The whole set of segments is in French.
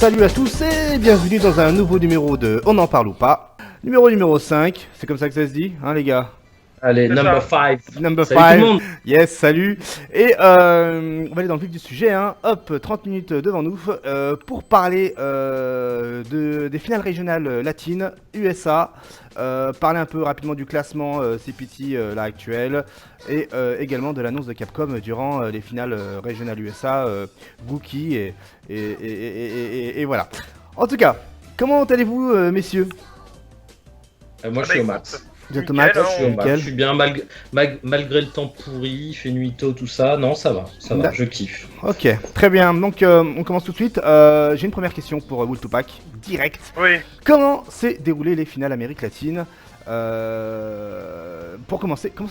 Salut à tous et bienvenue dans un nouveau numéro de On en parle ou pas. Numéro 5, c'est comme ça que ça se dit, hein les gars? Allez, C'est number ça. 5. Number Salut tout le 5, monde. yes, salut. Et on va aller dans le vif du sujet, hein. Hop, 30 minutes devant nous pour parler des finales régionales latines, USA, parler un peu rapidement du classement CPT là actuel, et également de l'annonce de Capcom durant les finales régionales USA, Gookie, et voilà. En tout cas, comment allez-vous messieurs? Moi, je suis au max. Vous êtes au Nickel, max? hein, Je suis au max. Nickel. Je suis bien malgré le temps pourri, il fait nuit tôt, tout ça. Non, ça va, je kiffe. Ok, très bien. Donc on commence tout de suite. J'ai une première question pour Will Tupac, direct. Oui. Comment s'est déroulé les finales Amérique latine? Pour commencer, comment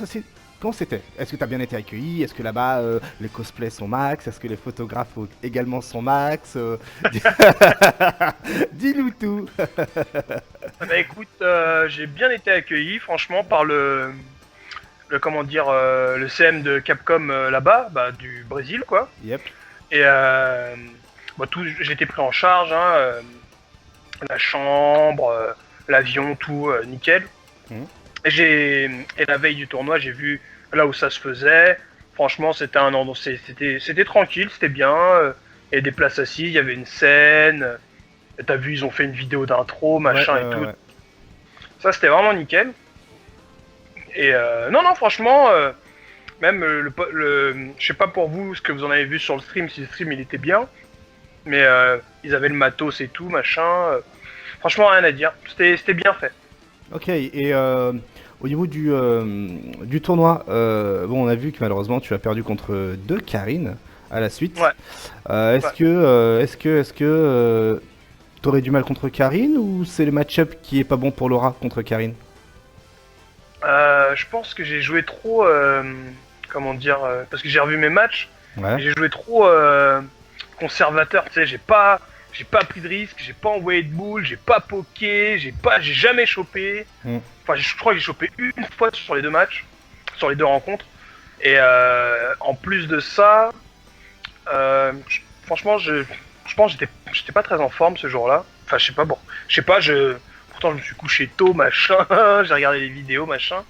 c'était? Est-ce que tu as bien été accueilli? Est-ce que là-bas les cosplays sont max? Est-ce que les photographes également sont max? Dis-nous tout. Bah écoute, j'ai bien été accueilli, franchement, par le comment dire, le CM de Capcom là-bas, bah, du Brésil, quoi. Yep. Et bah, j'ai été pris en charge, hein, la chambre, l'avion, tout, nickel. Mhm. Et la veille du tournoi, j'ai vu là où ça se faisait. Franchement, c'était un endroit, c'était tranquille, c'était bien. Il y avait des places assises, il y avait une scène. T'as vu, ils ont fait une vidéo d'intro, machin et tout. Ouais. Ça, c'était vraiment nickel. Et non, franchement, même je sais pas pour vous ce que vous en avez vu sur le stream, si le stream il était bien, mais ils avaient le matos et tout, machin. Franchement, rien à dire. C'était bien fait. Ok, et au niveau du tournoi, bon, on a vu que malheureusement tu as perdu contre deux Karine à la suite. Ouais. Est-ce que t'aurais du mal contre Karine ou c'est le match-up qui est pas bon pour Laura contre Karine? Je pense que j'ai joué trop, comment dire, parce que j'ai revu mes matchs, Ouais. j'ai joué trop conservateur. Tu sais, j'ai pas pris de risque, j'ai pas envoyé de boule, j'ai pas poké, j'ai jamais chopé. Enfin, je crois que j'ai chopé une fois sur les deux matchs, sur les deux rencontres. Et en plus de ça, franchement, je pense que j'étais pas très en forme ce jour-là. Enfin, je sais pas, bon, je sais pas, pourtant je me suis couché tôt, machin, j'ai regardé les vidéos, machin.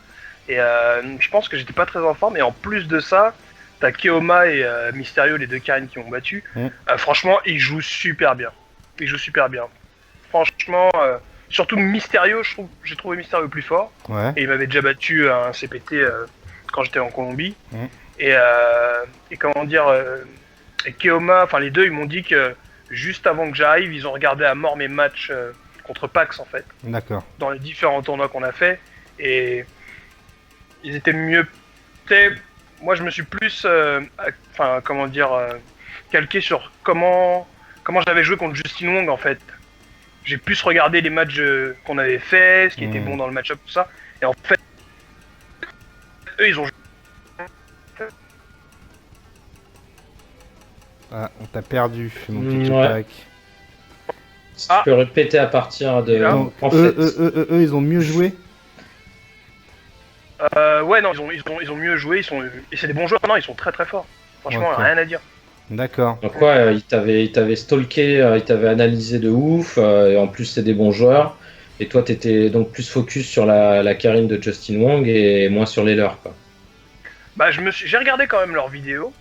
Et je pense que j'étais pas très en forme. Et en plus de ça, t'as Keoma et Mysterio, les deux Karine qui m'ont battu. Franchement, ils jouent super bien. Ils jouent super bien. Franchement, surtout Mysterio, j'ai trouvé Mysterio plus fort. Ouais. Et il m'avait déjà battu à un CPT quand j'étais en Colombie. Et comment dire, et Keoma, enfin les deux, ils m'ont dit que juste avant que j'arrive, ils ont regardé à mort mes matchs contre Pax en fait, D'accord. dans les différents tournois qu'on a fait. Et ils étaient mieux. T'sais, moi, je me suis plus, enfin, comment dire, calqué sur comment j'avais joué contre Justin Wong en fait. J'ai plus regardé les matchs qu'on avait fait, ce qui était bon dans le match-up, tout ça. Et en fait, eux, ils ont joué. Ah, on t'a perdu, mon petit Ouais. Tupac. Si tu peux répéter à partir de. Donc, En fait, eux, ils ont mieux joué. Ouais, non, ils ont mieux joué, et c'est des bons joueurs, non, ils sont très très forts. Franchement, Ok. rien à dire. D'accord. donc ouais, il t'avait stalké, il t'avait analysé de ouf, et en plus c'est des bons joueurs. Et toi, t'étais donc plus focus sur la Karine de Justin Wong et moins sur les leurs, quoi. Bah, j'ai regardé quand même leurs vidéos,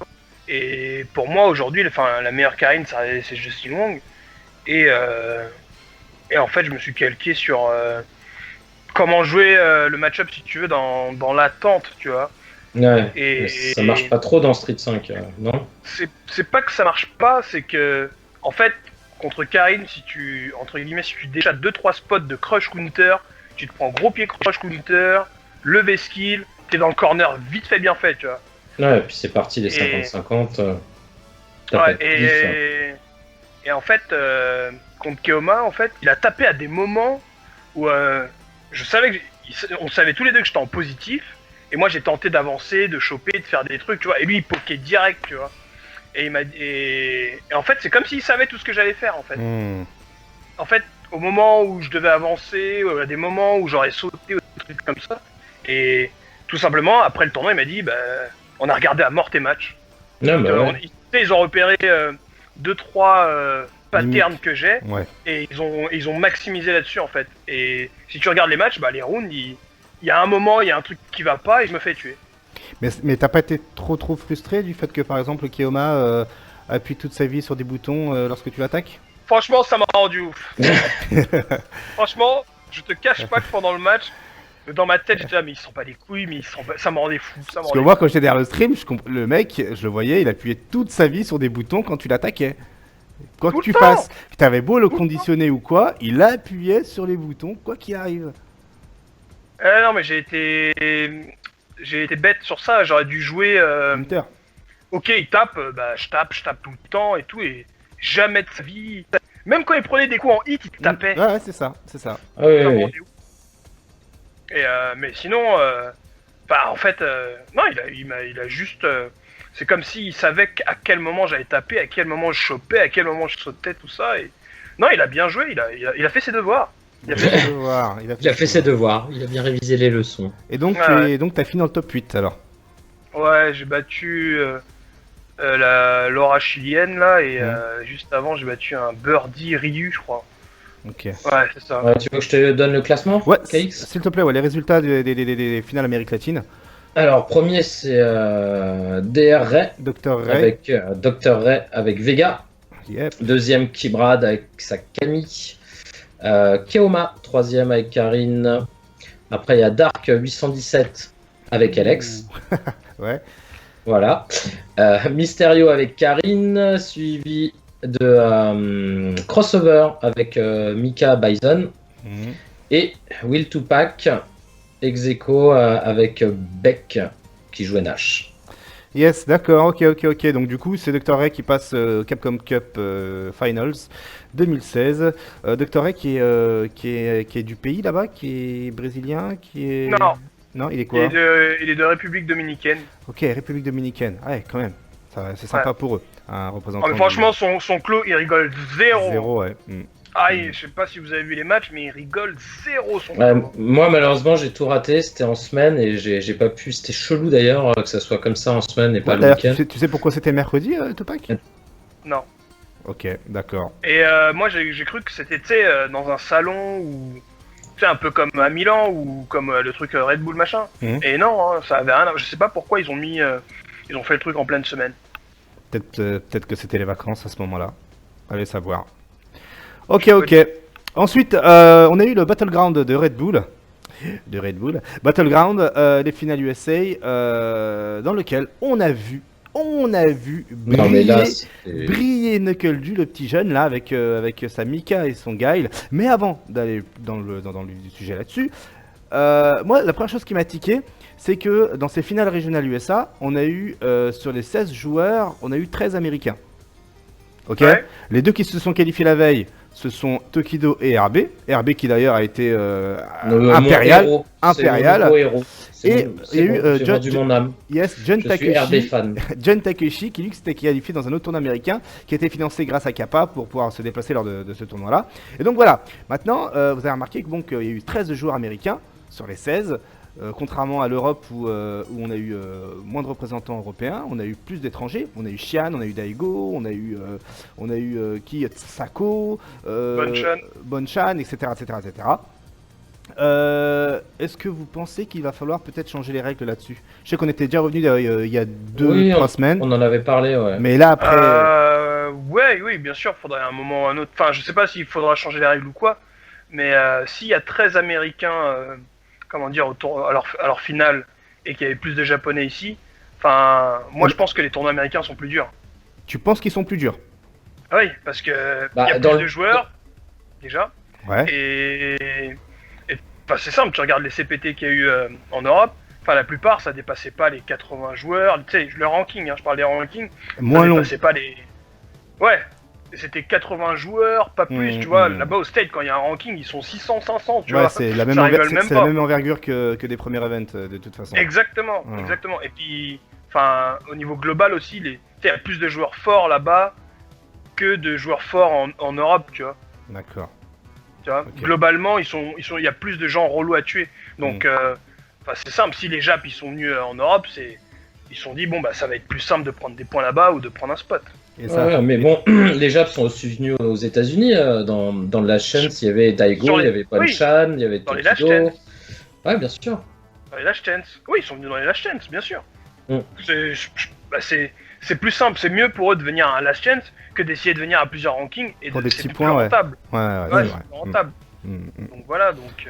et pour moi aujourd'hui, la meilleure Karine, c'est Justin Wong, et en fait, je me suis calqué sur comment jouer le match-up si tu veux dans l'attente, tu vois. Ouais, Et mais ça marche pas trop dans Street 5, non? c'est pas que ça marche pas, c'est que en fait contre Karine, si tu déjà 2-3 spots de crush counter, tu te prends gros pied crush counter, levé skill, t'es dans le corner vite fait bien fait, tu vois. Ouais, et puis c'est parti les Et- 50-50. Ouais, et en fait contre Keoma, en fait, il a tapé à des moments où je savais on savait tous les deux que j'étais en positif. Et moi j'ai tenté d'avancer, de choper, de faire des trucs, tu vois. Et lui il pokait direct, tu vois. Et il m'a et en fait c'est comme s'il savait tout ce que j'allais faire en fait. En fait, au moment où je devais avancer, à des moments où j'aurais sauté ou des trucs comme ça. Et tout simplement après le tournoi il m'a dit bah on a regardé à mort tes matchs. Non, bah ouais. Ils ont repéré 2-3 pattern que j'ai, Ouais. et ils ont maximisé là-dessus en fait. Et si tu regardes les matchs, bah les rounds, il y a un moment, il y a un truc qui va pas et je me fais tuer. Mais t'as pas été trop frustré du fait que par exemple Keoma appuie toute sa vie sur des boutons lorsque tu l'attaques? Franchement, ça m'a rendu ouf. Franchement, je te cache pas que pendant le match, dans ma tête, j'étais là, mais ils sont pas des couilles, mais ça me rendait fou. Parce que moi, quand j'étais derrière le stream, le mec, je le voyais, il appuyait toute sa vie sur des boutons quand tu l'attaquais. Quoi que tu fasses, que t'avais beau le conditionner ou quoi, il appuyait sur les boutons, quoi qu'il arrive. Non, mais j'ai été bête sur ça, j'aurais dû jouer... Hunter. Ok, il tape, bah je tape tout le temps et tout, et jamais de sa vie... Même quand il prenait des coups en hit, il tapait. Ouais, c'est ça. Ah, oui. Et mais sinon, en fait, non, il a juste... c'est comme s'il savait à quel moment j'allais taper, à quel moment je chopais, à quel moment je sautais, tout ça, et... Non, il a bien joué, il a fait ses devoirs. Il a fait ses devoirs, il a bien révisé les leçons. Et donc, donc t'as fini dans le top 8 alors? Ouais, j'ai battu la Laura chilienne là, et juste avant j'ai battu un Birdie Ryu, je crois. Ok. Ouais, c'est ça. Tu veux que je te donne le classement? Ouais, KX, s'il te plaît, les résultats des finales Amérique latine. Alors, premier c'est DR Ray, Dr. Ray. avec Dr. Ray avec Vega. Yep. Deuxième Kibrad avec sa Camille. Keoma, troisième avec Karine. Après, il y a Dark 817 avec Alex. Ouais. Voilà. Mysterio avec Karine, suivi de Crossover avec Mika Bison. Et Will Tupac, ex-aequo avec Beck qui jouait Nash. Yes, d'accord, ok. Donc du coup, c'est Dr. Ray qui passe Capcom Cup Finals 2016. Dr. Ray qui est du pays là-bas, qui est brésilien, qui est... Non, il est quoi? Il est de République Dominicaine. Ok, République Dominicaine. Ouais, quand même. C'est sympa pour eux, un représentant. Mais franchement, son clos, il rigole zéro. Zéro, ouais. Je sais pas si vous avez vu les matchs, mais il rigole zéro son clos. Moi, malheureusement, j'ai tout raté. C'était en semaine et j'ai pas pu. C'était chelou d'ailleurs que ça soit comme ça en semaine et pas le week-end. Tu sais pourquoi c'était mercredi, Tupac? Non. Ok, d'accord. Et moi, j'ai cru que c'était, dans un salon ou... Tu sais, un peu comme à Milan ou comme le truc Red Bull machin. Et non, ça avait rien. Je sais pas pourquoi ils ont mis... ils ont fait le truc en pleine semaine. Peut-être que c'était les vacances à ce moment-là. Allez savoir. Ok. Ensuite, on a eu le Battleground de Red Bull. Battleground, les finales USA, dans lequel on a vu briller Knuckle-Du, le petit jeune là, avec sa Mika et son Guile. Mais avant d'aller dans le vif du sujet là-dessus, moi, la première chose qui m'a tiqué, c'est que dans ces finales régionales USA, on a eu, sur les 16 joueurs, on a eu 13 Américains. Ok. Ouais. Les deux qui se sont qualifiés la veille, ce sont Tokido et RB. RB qui d'ailleurs a été impérial. Et il y a eu John Takeshi qui lui s'était qualifié dans un autre tournoi américain qui a été financé grâce à Kappa pour pouvoir se déplacer lors de ce tournoi-là. Et donc voilà, maintenant vous avez remarqué que qu'il y a eu 13 joueurs américains sur les 16. Contrairement à l'Europe où on a eu moins de représentants européens, on a eu plus d'étrangers. On a eu Xian, on a eu Daigo, on a eu Sako, Bonchan, etc. Est-ce que vous pensez qu'il va falloir peut-être changer les règles là-dessus? Je sais qu'on était déjà revenu il y a 2-3 semaines. On en avait parlé, ouais. Mais là après... Oui, bien sûr, faudrait un moment ou un autre. Enfin, je sais pas s'il faudra changer les règles ou quoi, mais s'il y a 13 Américains... à leur finale, et qu'il y avait plus de Japonais ici, moi je pense que les tournois américains sont plus durs. Tu penses qu'ils sont plus durs? Oui, parce que il y a plus de joueurs, déjà, ouais. Et c'est simple, tu regardes les CPT qu'il y a eu en Europe, la plupart ça dépassait pas les 80 joueurs, tu sais, le ranking, je parle des rankings, moins long. Ça dépassait pas les... Ouais, c'était 80 joueurs, pas plus, tu vois. Là-bas au State, quand il y a un ranking, ils sont 600, 500, tu vois. C'est la même envergure que des premiers events, de toute façon. Exactement. Et puis, au niveau global aussi, il y a plus de joueurs forts là-bas que de joueurs forts en Europe, tu vois. D'accord. Tu vois, globalement, il y a plus de gens relous à tuer. Donc, c'est simple, si les Japs, ils sont venus en Europe, ils se sont dit, bon, ça va être plus simple de prendre des points là-bas ou de prendre un spot. Et ça, Ouais, mais bon, les Japs sont aussi venus aux États-Unis. Dans le Last Chance, il y avait Daigo, il y avait Ponchan, il y avait dans les Last Tokido. Chance. Ouais, bien sûr. Dans les Last Chance. Oui, ils sont venus dans les Last Chance, bien sûr. Mm. C'est plus simple, c'est mieux pour eux de venir à un Last Chance que d'essayer de venir à plusieurs rankings et Pour des c'est petits plus points, ouais. rentable. Ouais, Ouais, c'est c'est vrai. plus rentable. Donc voilà, donc.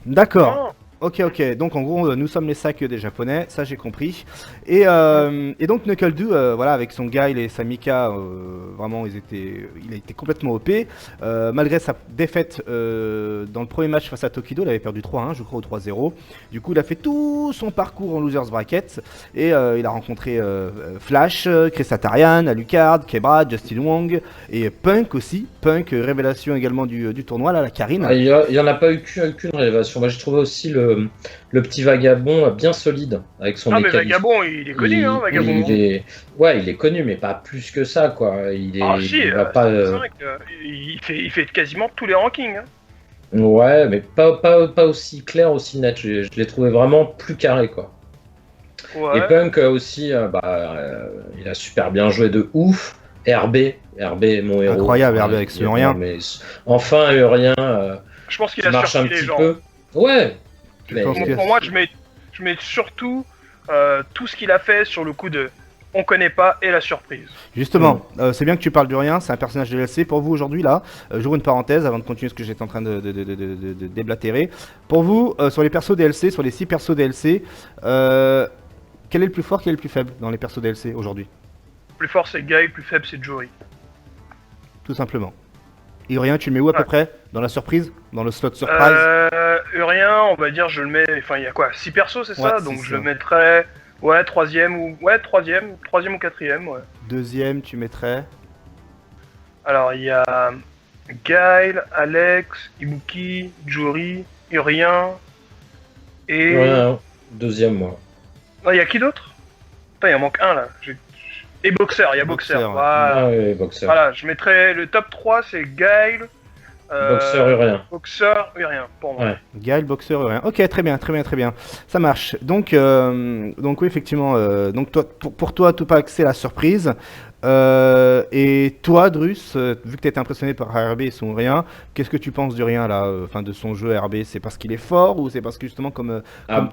D'accord. non. Ok. Donc en gros, nous sommes les sacs des Japonais, ça j'ai compris. Et donc Knuckle 2, voilà, avec son Guile et sa Mika, vraiment, il a été complètement OP. Malgré sa défaite dans le premier match face à Tokido, il avait perdu 3-1, je crois, ou 3-0. Du coup, il a fait tout son parcours en Losers Bracket. Et il a rencontré Flash, Chris Atarian, Alucard, Kebra, Justin Wong et Punk aussi. Punk, révélation également du tournoi, là, la Karine. Ah, il y en a pas eu qu'une révélation. Moi, j'ai trouvé aussi le petit vagabond bien solide avec son Ah, mais mécanisme. Vagabond, il est connu, hein, Vagabond. Ouais, il est connu, mais pas plus que ça, quoi. Si, il va pas. c'est vrai il fait quasiment tous les rankings. Hein. Ouais, mais pas aussi clair, aussi net. Je l'ai trouvé vraiment plus carré, quoi. Ouais. Et Punk aussi, il a super bien joué de ouf. RB, mon héros. Incroyable, RB avec ce rien. Mais enfin, rien. Je pense qu'il qui a marche un surpris les petit gens. peu. Ouais. Je pense que- Pour moi, je mets surtout tout ce qu'il a fait sur le coup de on connaît pas et la surprise. Justement, c'est bien que tu parles du rien, c'est un personnage de DLC. Pour vous aujourd'hui, là, j'ouvre une parenthèse avant de continuer ce que j'étais en train de déblatérer. Pour vous, sur les persos DLC, sur les 6 persos DLC, quel est le plus fort, quel est le plus faible dans les persos DLC aujourd'hui? Plus fort c'est Guy, plus faible c'est Jory. Tout simplement. Et rien, tu le mets où à peu près? Dans la surprise? Dans le slot surprise? Urien, on va dire, je le mets. Enfin, il y a quoi 6 persos, c'est ça? Ouais, Donc c'est je ça. le mettrais. Ouais, troisième ou ou quatrième, ouais. Deuxième, tu mettrais? Alors il y a Guile, Alex, Ibuki, Jory, Urien et. Ouais, deuxième, moi. Non, il y a qui d'autre? Putain, il en manque un là. Et Boxer, il y a Boxer. Boxer, ouais. Voilà. Ah oui, boxeur. Voilà, je mettrais le top 3, c'est Guile, Boxeur, Urien. Boxer, Urien, pour moi. Ouais. Guile, boxer, rien. Ok, très bien. Ça marche. Donc oui, effectivement. Donc toi, pour toi, Tupac, c'est la surprise. Et toi, Drus, vu que tu été impressionné par RB et son rien, qu'est-ce que tu penses du rien là, enfin de son jeu RB? C'est parce qu'il est fort ou c'est parce que justement comme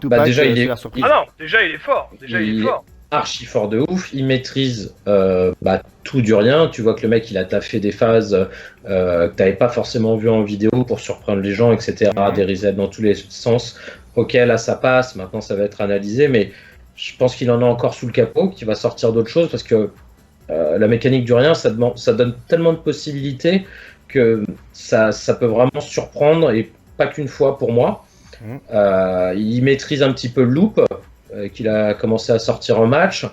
Tupac, déjà, il c'est est la surprise? Ah non, déjà il est fort. Il est fort. Archi fort de ouf, il maîtrise tout du rien. Tu vois que le mec il a taffé des phases que t'avais pas forcément vu en vidéo pour surprendre les gens, etc. Des resets dans tous les sens. Ok, là ça passe, maintenant ça va être analysé, mais je pense qu'il en a encore sous le capot, qu'il va sortir d'autres choses parce que la mécanique du rien ça donne tellement de possibilités que ça peut vraiment surprendre et pas qu'une fois pour moi. Il maîtrise un petit peu le loop. Qu'il a commencé à sortir en match.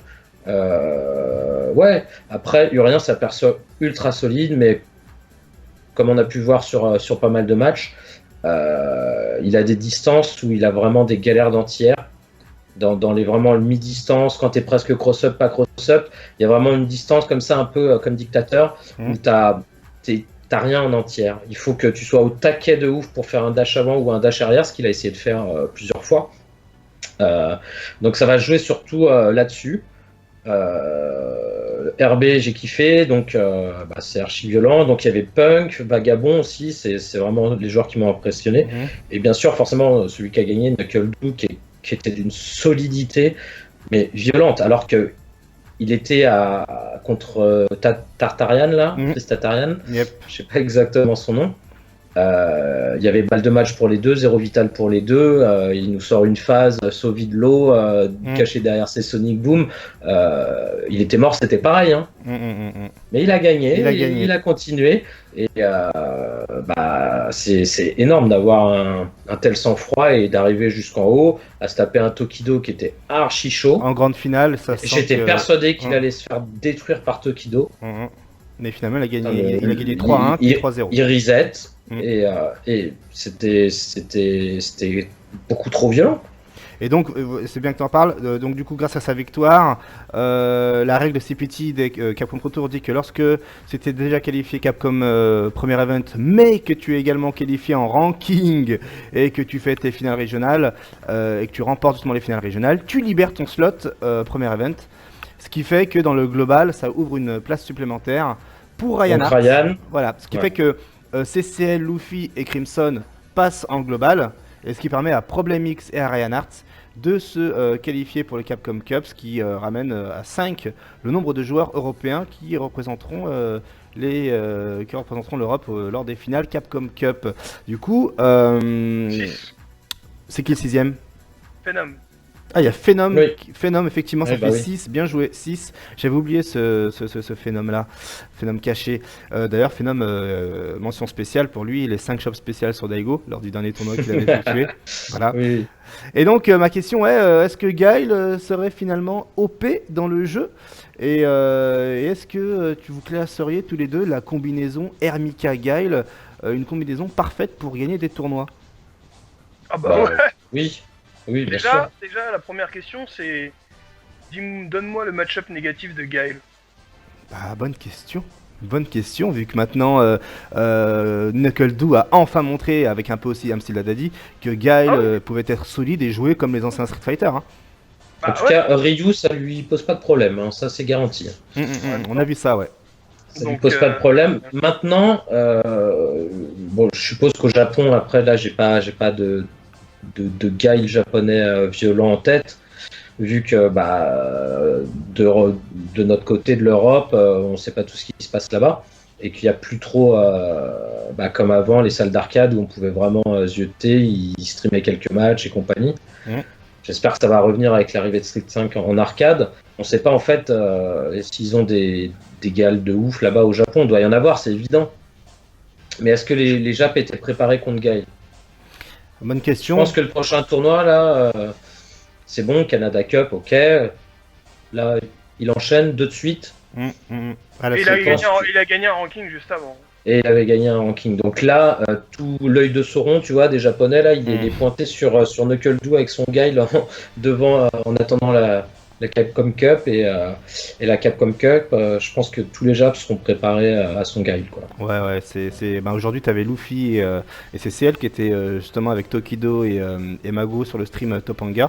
Ouais, après, Urien, c'est un perso ultra solide, mais comme on a pu voir sur pas mal de matchs, il a des distances où il a vraiment des galères d'entière. Dans les vraiment mi-distance, quand t'es presque cross-up, pas cross-up, il y a vraiment une distance comme ça, un peu comme dictateur, où t'as rien en entière. Il faut que tu sois au taquet de ouf pour faire un dash avant ou un dash arrière, ce qu'il a essayé de faire plusieurs fois. Donc ça va jouer surtout là-dessus. RB j'ai kiffé, donc c'est archi violent. Donc il y avait Punk, Vagabond aussi, c'est vraiment les joueurs qui m'ont impressionné. Et bien sûr forcément celui qui a gagné, Knuckle 2, qui était d'une solidité mais violente, alors que il était contre Tartarian là, Tartarian, Yep. je sais pas exactement son nom. Il y avait balle de match pour les deux, 0 vital pour les deux. Il nous sort une phase, Sauvi de l'eau, caché derrière ses Sonic Boom. Il était mort, c'était pareil. Hein. Mais il a gagné, il a continué. Et c'est énorme d'avoir un tel sang-froid et d'arriver jusqu'en haut, à se taper un Tokido qui était archi chaud. En grande finale, ça sent J'étais persuadé qu'il allait se faire détruire par Tokido. Mais finalement, il a gagné 3-1, puis 3-0. Il reset. Et c'était beaucoup trop violent. Et donc, c'est bien que tu en parles. Donc, du coup, grâce à sa victoire, la règle de CPT des Capcom Pro Tour dit que lorsque c'était déjà qualifié Capcom premier event, mais que tu es également qualifié en ranking et que tu fais tes finales régionales et que tu remportes justement les finales régionales, tu libères ton slot premier event. Ce qui fait que dans le global, ça ouvre une place supplémentaire pour Ryan Donc Hart. Ryan, Voilà, ce qui fait que CCL, Luffy et Crimson passent en global, et ce qui permet à Problem X et à Ryan Hart de se qualifier pour le Capcom Cup, ce qui ramène à 5 le nombre de joueurs européens qui représenteront l'Europe lors des finales Capcom Cup. Du coup, c'est qui le 6ème? Phenom. Ah, il y a Phenom, Oui. Phenom effectivement, ça Oui, fait bah oui. 6, bien joué, 6. J'avais oublié ce Phenom là, Phenom caché. D'ailleurs, Phenom, mention spéciale pour lui, les 5 shops spéciales sur Daigo, lors du dernier tournoi qu'il avait effectué. Voilà. Oui. Et donc, ma question est, est-ce que Guile serait finalement OP dans le jeu? Et est-ce que tu vous classeriez tous les deux la combinaison Hermika-Guile, une combinaison parfaite pour gagner des tournois? Ah bah ouais. Oui, oui, bien sûr. Déjà, la première question, c'est... Donne-moi le match-up négatif de Guile. Bah, bonne question. Bonne question, vu que maintenant Knuckle-Doo a enfin montré, avec un peu aussi Amstel Daddy, que Guile pouvait être solide et jouer comme les anciens Street Fighter. Hein. En tout cas, Ryu, ça lui pose pas de problème, hein, ça c'est garanti. On a vu ça, ouais. Ça lui pose pas de problème. Maintenant, bon, je suppose qu'au Japon, après là, j'ai pas de Guile japonais violent en tête, vu que de notre côté de l'Europe, on sait pas tout ce qui se passe là-bas, et qu'il y a plus trop, comme avant, les salles d'arcade où on pouvait vraiment zioter, ils streamaient quelques matchs et compagnie. J'espère que ça va revenir avec l'arrivée de Street 5 en arcade. On sait pas en fait s'ils ont des Guiles de ouf là-bas au Japon. Il doit y en avoir, c'est évident. Mais est-ce que les Japs étaient préparés contre Guile? Bonne Je question. pense que le prochain tournoi, là, c'est bon, Canada Cup, ok. Là, il enchaîne deux de suite. À la Et séquence. il a gagné un ranking juste avant. Et il avait gagné un ranking. Donc là, tout l'œil de Sauron, tu vois, des Japonais, là, il est pointé sur Knuckle-Doo avec son Guile devant, en attendant la Capcom Cup et la Capcom Cup. Je pense que tous les Japs seront préparés à son Guile, quoi. Ouais, c'est... Ben, aujourd'hui, tu avais Luffy et CCL qui étaient justement avec Tokido et Mago sur le stream Topanga.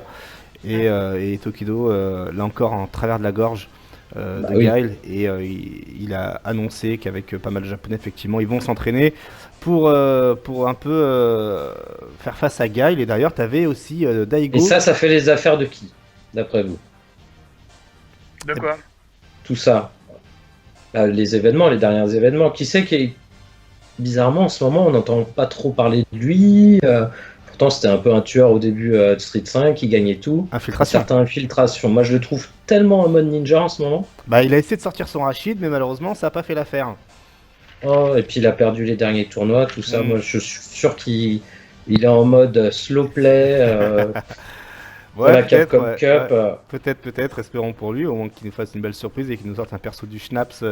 Et Tokido, là encore, en travers de la gorge de Guile. Et il a annoncé qu'avec pas mal de Japonais, effectivement, ils vont s'entraîner pour un peu faire face à Guile. Et d'ailleurs, tu avais aussi Daigo. Et ça fait les affaires de qui, d'après vous? De quoi? Tout ça. Les événements, les derniers événements. Qui c'est qui, bizarrement, en ce moment, on n'entend pas trop parler de lui. Pourtant, c'était un peu un tueur au début de Street 5, il gagnait tout. Infiltration. Certaines infiltrations. Moi, je le trouve tellement en mode ninja en ce moment. Bah, il a essayé de sortir son Rachid, mais malheureusement, ça n'a pas fait l'affaire. Oh, et puis il a perdu les derniers tournois, tout ça. Moi, je suis sûr qu'il est en mode slow play. Ouais, la Capcom Cup. Peut-être, espérons pour lui, au moins qu'il nous fasse une belle surprise et qu'il nous sorte un perso du Schnaps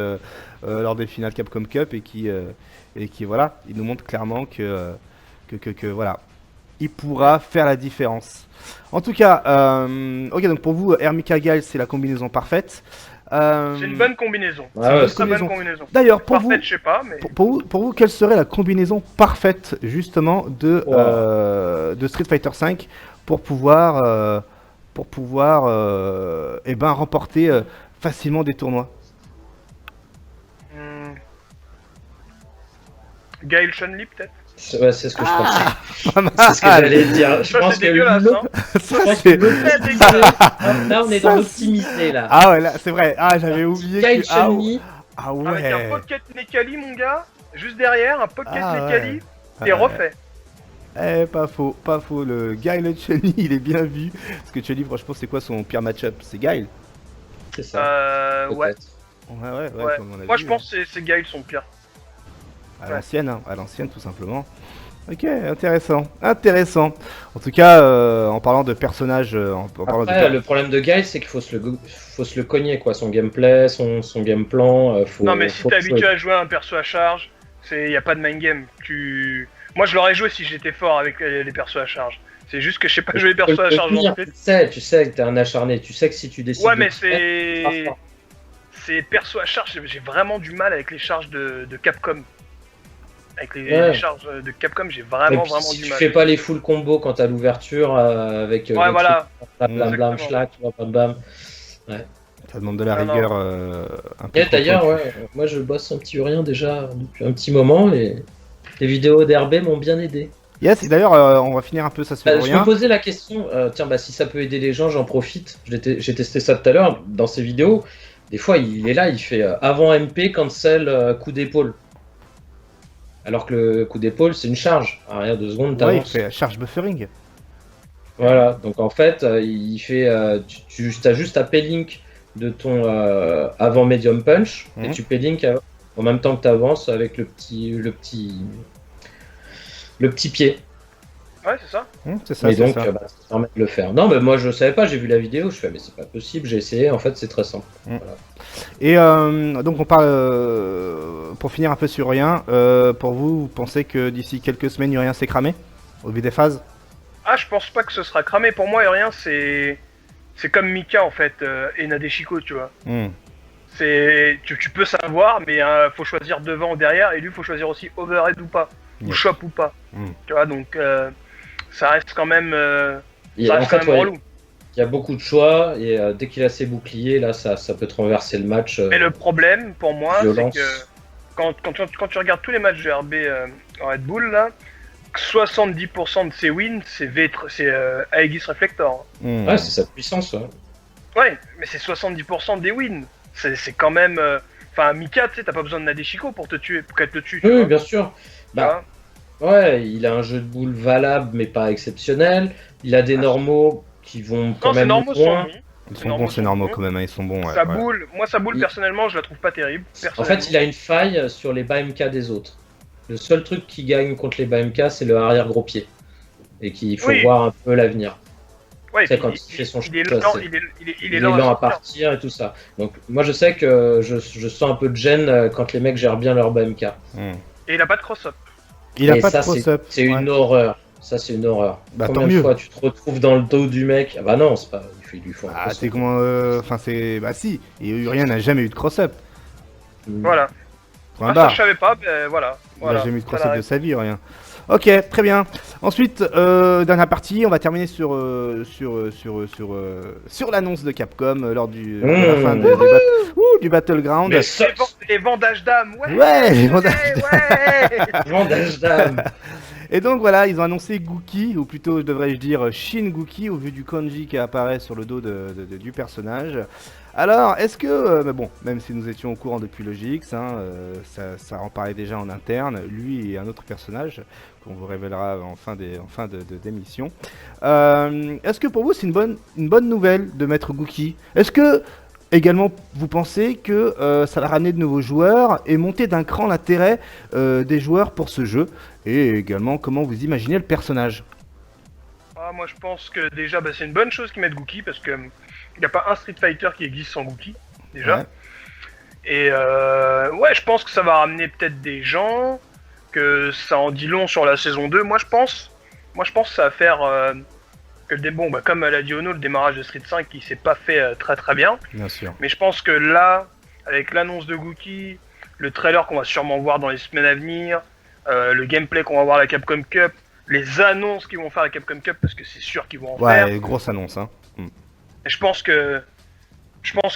lors des finales Capcom Cup et qui voilà, il nous montre clairement que voilà, il pourra faire la différence. En tout cas, ok, donc pour vous, Hermika Guile, c'est la combinaison parfaite. C'est une bonne combinaison. Ouais, c'est une très bonne combinaison. D'ailleurs, pour Parfaite, vous, je sais pas, mais... pour vous, quelle serait la combinaison parfaite justement de Street Fighter V pour pouvoir remporter facilement des tournois? Guile Chun-Li peut-être. Ouais, c'est ce que je pensais. C'est ce que j'allais dire. Je pense que là, on est dans l'optimité là. Ah ouais, là, c'est vrai. Ah, j'avais oublié. Guile Chun-Li. Ah ouais. Avec un Pocket Nekali, mon gars. Juste derrière, un Pocket Nekali. Ouais. T'es refait. Pas faux. Le Guile Chun-Li, il est bien vu. Parce que Chun-Li, franchement, c'est quoi son pire match-up? C'est Guile. C'est ça. Ouais. Ouais. Comme on a Moi, vu, je pense que c'est Guile son pire. À l'ancienne, tout simplement. Ok, intéressant. En tout cas, en parlant de personnages, le problème de Guile, c'est qu'il faut se le cogner, quoi. Son gameplay, son game plan. Non, mais si t'es habitué à jouer à un perso à charge, y a pas de mind game. Moi, je l'aurais joué si j'étais fort avec les persos à charge. C'est juste que je sais pas jouer les persos à charge. Tu sais que t'es un acharné. Tu sais que si tu décides. Ouais, mais c'est perso à charge. J'ai vraiment du mal avec les charges de Capcom. Avec les charges de Capcom, j'ai vraiment du mal. Tu fais pas les full combos quand t'as l'ouverture avec. Ouais, voilà. Blam, schlack, bam, bam. Ouais. Ça demande de la Non, rigueur un peu. Et d'ailleurs, moi je bosse un petit urien déjà depuis un petit moment et les vidéos d'RB m'ont bien aidé. Yes, et d'ailleurs, on va finir un peu ça sur Je me rien. posais la question, si ça peut aider les gens, j'en profite. J'ai testé ça tout à l'heure dans ses vidéos. Des fois, il est là, il fait avant MP, cancel, coup d'épaule. Alors que le coup d'épaule, c'est une charge. À rien de secondes, Ouais, il t'avances. fait charge buffering. Voilà, donc en fait, il fait. Tu as juste à P-Link de ton avant medium punch et tu P-Link en même temps que tu avances avec le petit pied. Ouais, c'est ça. C'est ça, Et c'est donc, ça. ça permet de le faire. Non, mais moi je savais pas, j'ai vu la vidéo, je fais, mais c'est pas possible, j'ai essayé, en fait c'est très simple. Voilà. Et donc on parle, pour finir un peu sur rien, pour vous, vous pensez que d'ici quelques semaines, rien s'est cramé au vu des phases? Ah, je pense pas que ce sera cramé. Pour moi, rien, c'est comme Mika en fait et Nadeshiko, tu vois. Tu peux savoir, mais faut choisir devant ou derrière, et lui faut choisir aussi overhead ou pas, ou chop ou pas. Tu vois, donc ça reste quand même, relou. Il y a beaucoup de choix et dès qu'il a ses boucliers, là, ça peut te renverser le match. Mais le problème pour moi, violence. c'est que quand tu regardes tous les matchs de RB en Red Bull là, 70% de ses wins, c'est Aegis Reflector. Ouais, c'est sa puissance. Ouais, ouais, mais c'est 70% des wins. C'est quand même. Enfin, Mika, tu sais, t'as pas besoin de Nadeshiko pour te tuer, pour qu'elle te tue. Oui, bien sûr. Bah, ouais, il a un jeu de boules valable, mais pas exceptionnel. Il a des normaux qui vont quand même loin. Ils sont bons, c'est normaux quand même, ils sont bons. Sa boule, moi, sa boule, personnellement, je la trouve pas terrible. En fait, il a une faille sur les bas MK des autres. Le seul truc qui gagne contre les bas MK, c'est le arrière gros pied. Et qu'il faut voir un peu l'avenir. Ouais, quand il fait son il est lent à partir et tout ça. Donc moi je sais que je sens un peu de gêne quand les mecs gèrent bien leur BMK. Et il a pas de cross-up. Il a pas de cross-up. C'est une horreur. Ça c'est une horreur. Bah, combien de fois tu te retrouves dans le dos du mec? Ah bah non, c'est pas. Il lui faut un cross-up. C'est comment enfin c'est. Bah si. Et Urien n'a jamais eu de cross-up. Voilà. Ça je savais pas, ben voilà. Il n'a jamais eu de cross-up de sa vie, Urien. Ok, très bien. Ensuite, dernière partie, on va terminer sur l'annonce de Capcom lors de la fin du Battleground. Les vendages d'âme, ouais, les vendages vendages d'âme. Et donc voilà, ils ont annoncé Gookie, ou plutôt devrais-je dire Shin Gookie, au vu du kanji qui apparaît sur le dos du personnage. Alors, est-ce que, bon, même si nous étions au courant depuis le GX, ça en parlait déjà en interne, lui et un autre personnage qu'on vous révélera en fin d'émission. Est-ce que pour vous c'est une bonne nouvelle de mettre Gookie? Est-ce que également vous pensez que ça va ramener de nouveaux joueurs et monter d'un cran l'intérêt des joueurs pour ce jeu? Et également comment vous imaginez le personnage? Moi je pense que déjà c'est une bonne chose qu'ils mettent Gookie parce que il n'y a pas un Street Fighter qui existe sans Gookie, déjà. Ouais. Et je pense que ça va ramener peut-être des gens, que ça en dit long sur la saison 2. Moi je pense que ça va faire que comme l'a dit Ono, le démarrage de Street 5 qui s'est pas fait très très bien. Bien sûr. Mais je pense que là, avec l'annonce de Gookie, le trailer qu'on va sûrement voir dans les semaines à venir, le gameplay qu'on va voir à la Capcom Cup, les annonces qu'ils vont faire à la Capcom Cup, parce que c'est sûr qu'ils vont en faire. Ouais, grosse annonce, hein. Et je pense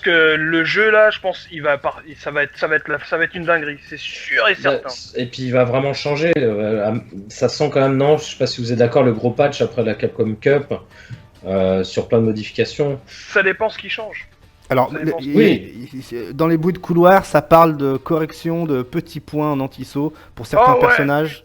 que le jeu là, ça va être une dinguerie, c'est sûr et certain. Et puis il va vraiment changer. Ça sent quand même, non, je sais pas si vous êtes d'accord, le gros patch après la Capcom Cup sur plein de modifications. Ça dépend ce qui change. Alors, dans les bruits de couloir, ça parle de correction de petits points en anti-saut pour certains personnages.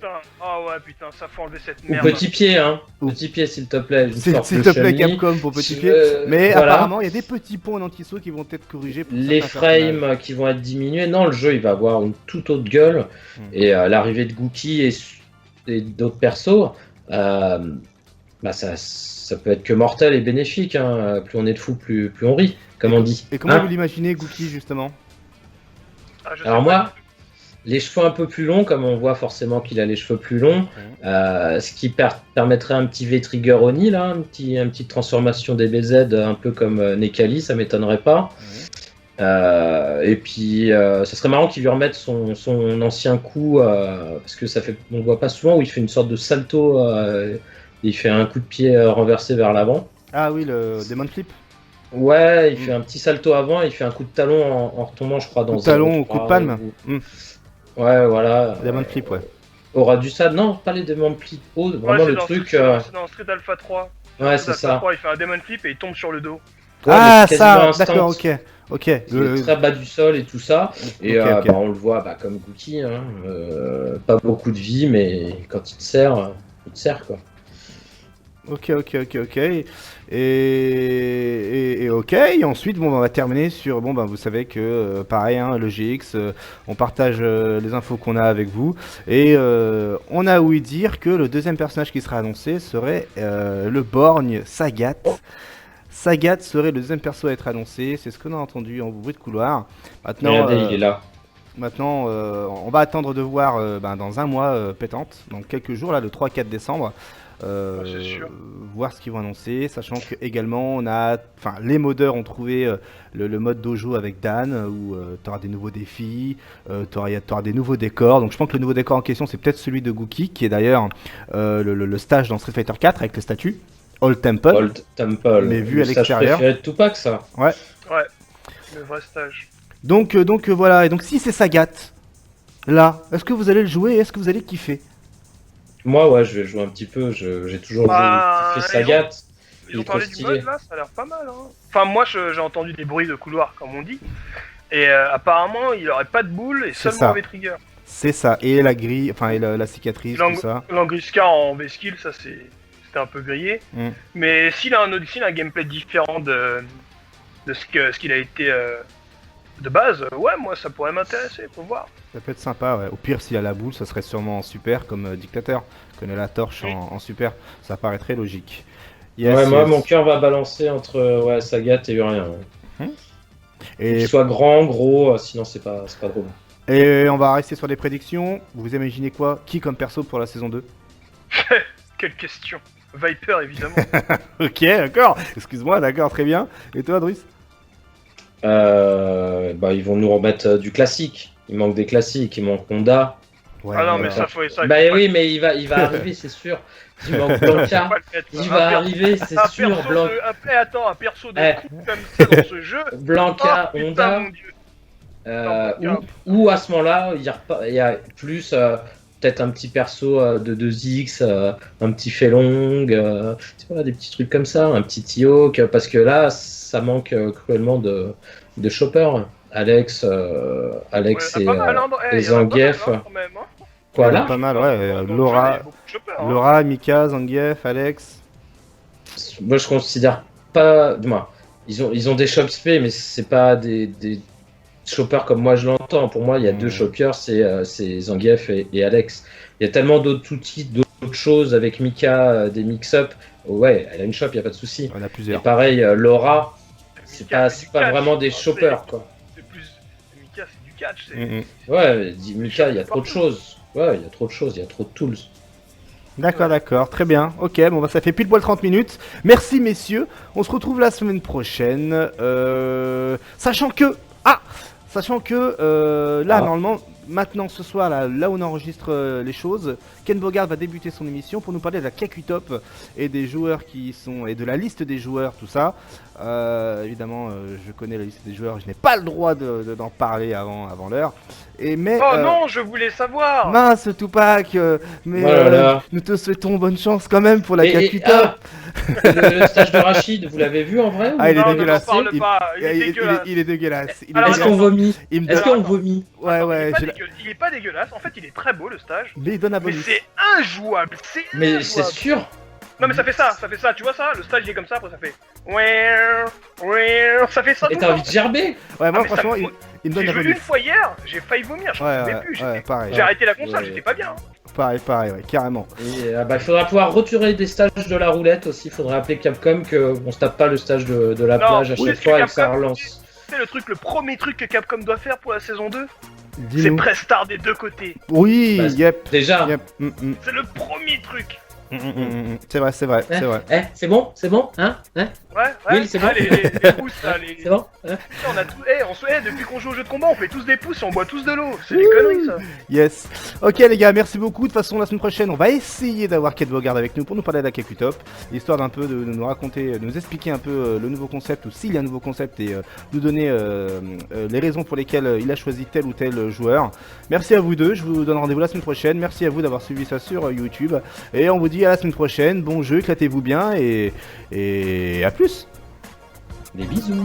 Putain, ça faut enlever cette merde. Ou petit pied, hein. Petit pied, s'il te plaît. S'il te plaît, Capcom, pour petit pied. Mais apparemment, il y a des petits points en anti-saut qui vont être corrigés. Pour les frames qui vont être diminués. Non, le jeu, il va avoir une toute autre gueule. Et l'arrivée de Gookie et d'autres persos, ça peut être que mortel et bénéfique. Hein. Plus on est de fous, plus on rit, comme on dit. Et comment vous l'imaginez, Gookie, justement? Alors moi, les cheveux un peu plus longs, comme on voit forcément qu'il a les cheveux plus longs, ce qui permettrait un petit V-Trigger Oni, là, une petite transformation DBZ, un peu comme Nekali, ça m'étonnerait pas. Et puis, ça serait marrant qu'il lui remette son ancien coup, parce que on le voit pas souvent, où il fait une sorte de salto, il fait un coup de pied renversé vers l'avant. Ah oui, le Demon Flip. Ouais, il fait un petit salto avant, il fait un coup de talon en retombant, je crois, dans Coup de talon 0, ou coup de palme. Ouais, voilà. Diamond Flip, ouais. Aura du sable, non, pas les Diamond Flip. Oh, vraiment Ouais, le truc. C'est dans Street Alpha 3. Ouais, c'est ça. 3, il fait un Demon Flip et il tombe sur le dos. Ouais, Ah, mais c'est quasiment ça, instant. d'accord, ok. Il est très bas du sol et tout ça. Et Ok, ok. Bah, on le voit comme Gookie, hein, pas beaucoup de vie, mais quand il te sert quoi. Ok. Et ok. Et ensuite, bon, on va terminer sur. Bon, ben, vous savez que, pareil, hein, le GX, on partage les infos qu'on a avec vous. Et on a ouï dire que le deuxième personnage qui sera annoncé serait le borgne Sagat. Sagat serait le deuxième perso à être annoncé. C'est ce qu'on a entendu en bruit de couloir. Maintenant, Regardez, il est là. Maintenant, on va attendre de voir dans un mois pétante, dans quelques jours, là, le 3-4 décembre. C'est sûr. Voir ce qu'ils vont annoncer, sachant que également les modeurs ont trouvé le mode dojo avec Dan où tu auras des nouveaux défis, tu auras des nouveaux décors. Donc je pense que le nouveau décor en question c'est peut-être celui de Gookie qui est d'ailleurs le stage dans Street Fighter 4 avec le statut Old Temple. Old Temple. Mais vu le à l'extérieur. stage préféré de Tupac, ça. Ouais, le vrai stage. Donc voilà, et donc si c'est Sagat, là, est-ce que vous allez le jouer et est-ce que vous allez kiffer? Moi, ouais, je vais jouer un petit peu. J'ai toujours kiffé Sagat. Ils ont parlé du mode là, ça a l'air pas mal. Hein. Enfin, moi j'ai entendu des bruits de couloir, comme on dit. Et apparemment, il aurait pas de boule et seulement avec trigger. C'est ça, et la grille, enfin, et la cicatrice, tout ça. L'Angrisca en V-Skill, ça c'était un peu grillé. Mais s'il a un gameplay différent de ce qu'il a été de base, ouais, moi ça pourrait m'intéresser, faut voir. Ça peut être sympa, ouais. Au pire, s'il a la boule, ça serait sûrement en super, comme Dictateur. Connaît la torche en super, ça paraîtrait logique. Yes, ouais, moi, mon cœur va balancer entre Sagat et Urien. Et qu'il soit grand, gros, sinon c'est pas drôle. Et on va rester sur les prédictions. Vous imaginez quoi? Qui comme perso pour la saison 2? Quelle question. Viper, évidemment. Ok, d'accord. Excuse-moi, d'accord, très bien. Et toi, Driss? Ils vont nous remettre du classique. Il manque des classiques, il manque Honda. Ouais, ah non, mais ça, faut ça. Bah oui, mais il va arriver, c'est sûr. Il manque Blanca. Il va arriver, c'est sûr. Après, attends, un perso de coupe comme ça dans ce jeu. Blanca, Honda. Ou à ce moment-là, il y a plus peut-être un petit perso de 2X, un petit Felong, tu vois, des petits trucs comme ça, un petit T-Hawk, parce que là, ça manque cruellement de chopper. Alex et Zangief. Quoi là? Pas mal, ouais. Laura, Mika, Zangief, Alex. Moi, je considère pas. Ils ont des shop spé, mais c'est pas des choppers comme moi je l'entends. Pour moi, il y a deux shoppers, c'est Zangief et Alex. Il y a tellement d'autres outils, d'autres choses avec Mika, des mix-up. Ouais, elle a une shop, il y a pas de souci. On a plusieurs. Et pareil, Laura, c'est pas vraiment des shoppers, quoi. Mika, c'est du catch. Ouais, Mika, il y a trop de choses. Ouais, il y a trop de choses, il y a trop de tools. D'accord, très bien. Ok, bon bah ça fait pile poil 30 minutes. Merci messieurs, on se retrouve la semaine prochaine. Sachant que normalement, maintenant ce soir, là où on enregistre les choses, Ken Bogard va débuter son émission pour nous parler de la KQ Top et des joueurs qui sont, et de la liste des joueurs, tout ça. Évidemment, je connais la liste des joueurs, je n'ai pas le droit d'en parler avant l'heure. Non, je voulais savoir. Mince Tupac, mais nous te souhaitons bonne chance quand même pour la KQ Top. Le stage de Rachid, vous l'avez vu en vrai ou... il est dégueulasse. Il est dégueulasse. Est-ce qu'on vomit? Est-ce qu'on vomit? Ouais. Il est pas dégueulasse. En fait, il est très beau le stage. Mais il donne un bonus. Mais c'est injouable. Mais c'est sûr. Non mais ça fait ça, tu vois ça, le stage il est comme ça, après ça fait ça fait ça. Et t'as envie de gerber? Ouais, moi franchement, il me donne un bonus. J'ai joué une fois hier, j'ai failli vomir, je pouvais plus, j'ai arrêté la console, j'étais pas bien. Pareil, ouais, carrément. Et il faudra pouvoir retirer des stages de la roulette aussi, faudra appeler Capcom qu'on se tape pas le stage de la plage à chaque fois et que ça relance. C'est le premier truc que Capcom doit faire pour la saison 2. C'est Press Start des deux côtés. Oui, Déjà. Yep. C'est le premier truc. C'est vrai, c'est vrai, c'est vrai. C'est bon, hein, Ouais, Will, c'est bon. les pouces, là, C'est bon. On a tout... depuis qu'on joue au jeu de combat, on fait tous des pouces et on boit tous de l'eau. C'est des conneries, ça. Yes. Ok les gars, merci beaucoup. De toute façon, la semaine prochaine, on va essayer d'avoir Kate Bogard avec nous pour nous parler de la Kakutop, histoire d'un peu de nous raconter, de nous expliquer un peu le nouveau concept, ou s'il y a un nouveau concept, et nous donner les raisons pour lesquelles il a choisi tel ou tel joueur. Merci à vous deux, je vous donne rendez-vous la semaine prochaine. Merci à vous d'avoir suivi ça sur YouTube. Et on vous dit à la semaine prochaine. Bon jeu, éclatez-vous bien et à plus. Des bisous.